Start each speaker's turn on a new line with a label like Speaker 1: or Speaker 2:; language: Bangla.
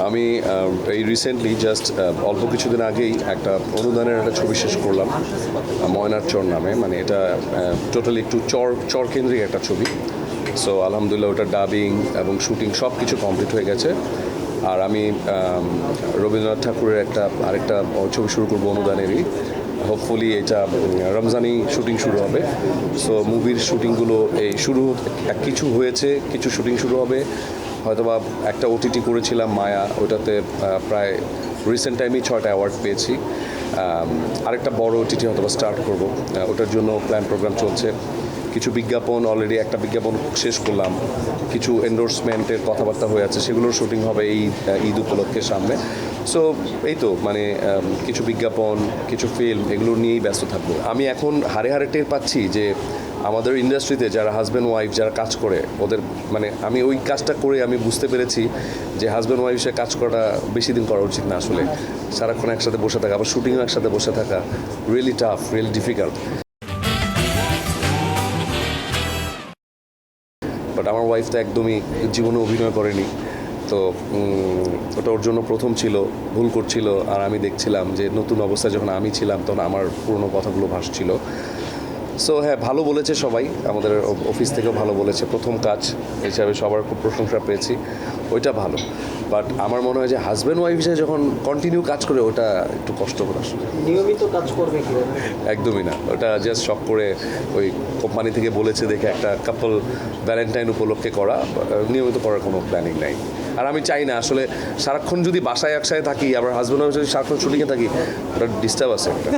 Speaker 1: আমি এই রিসেন্টলি জাস্ট অল্প কিছুদিন আগেই একটা অনুদানের একটা ছবি শেষ করলাম, ময়নার চর নামে। মানে এটা টোটালি একটু চর কেন্দ্রিক একটা ছবি। সো আলহামদুলিল্লাহ ওটা ডাবিং এবং শুটিং সব কিছু কমপ্লিট হয়ে গেছে। আর আমি রবীন্দ্রনাথ ঠাকুরের আরেকটা ছবি শুরু করবো অনুদানেরই। হোপফুলি এটা রমজানি শুটিং শুরু হবে। সো মুভির শুটিংগুলো কিছু হয়েছে, কিছু শুটিং শুরু হবে। হয়তোবা একটা ওটিটি করেছিলাম মায়া, ওটাতে প্রায় রিসেন্ট টাইমেই 6টা অ্যাওয়ার্ড পেয়েছি। আরেকটা বড় ওটিটি হয়তোবা স্টার্ট করব, ওটার জন্য প্ল্যান প্রোগ্রাম চলছে। কিছু বিজ্ঞাপন অলরেডি একটা বিজ্ঞাপন শেষ করলাম, কিছু এন্ডোর্সমেন্টের কথাবার্তা হয়ে আছে, সেগুলোর শুটিং হবে এই ঈদ উপলক্ষে সামনে। সো এই তো মানে কিছু বিজ্ঞাপন, কিছু ফিল্ম, এগুলো নিয়েই ব্যস্ত থাকবো। আমি এখন হাড়ে হাড়ে টের পাচ্ছি যে আমাদের ইন্ডাস্ট্রিতে যারা হাজব্যান্ড ওয়াইফ যারা কাজ করে, ওদের মানে আমি ওই কাজটা করে আমি বুঝতে পেরেছি যে হাজব্যান্ড ওয়াইফের কাজ করাটা বেশি দিন করা উচিত না আসলে। সারাক্ষণ একসাথে বসে থাকা, আবার শুটিংও একসাথে বসে থাকা really tough, really difficult. But আমার ওয়াইফ তো একদমই জীবনে অভিনয় করেনি, তো ওটা ওর জন্য প্রথম ছিল, ভুল করছিল। আর আমি দেখছিলাম যে নতুন অবস্থায় যখন আমি ছিলাম তখন আমার পুরনো কথাগুলো ভাসছিল। সো হ্যাঁ, ভালো বলেছে সবাই, আমাদের অফিস থেকেও ভালো বলেছে। প্রথম কাজ হিসাবে সবার খুব প্রশংসা পেয়েছি, ওইটা ভালো। বাট আমার মনে হয় যে হাজব্যান্ড ওয়াইফ হিসেবে যখন কন্টিনিউ কাজ করে ওটা একটু কষ্টকর আসলে।
Speaker 2: নিয়মিত কাজ করবে কি?
Speaker 1: একদমই না, ওটা জাস্ট শখ করে ওই কোম্পানি থেকে বলেছে দেখে একটা কাপল ভ্যালেন্টাইন উপলক্ষে করা, নিয়মিত করার কোনো প্ল্যানিং নাই। আর আমি চাই না আসলে সারাক্ষণ যদি বাসায় একসাথে থাকি, আবার হাজব্যান্ড ওয়াইফ যদি সারাক্ষণ শুটিংয়ে থাকি, ওটা ডিস্টার্ব আছে একটা।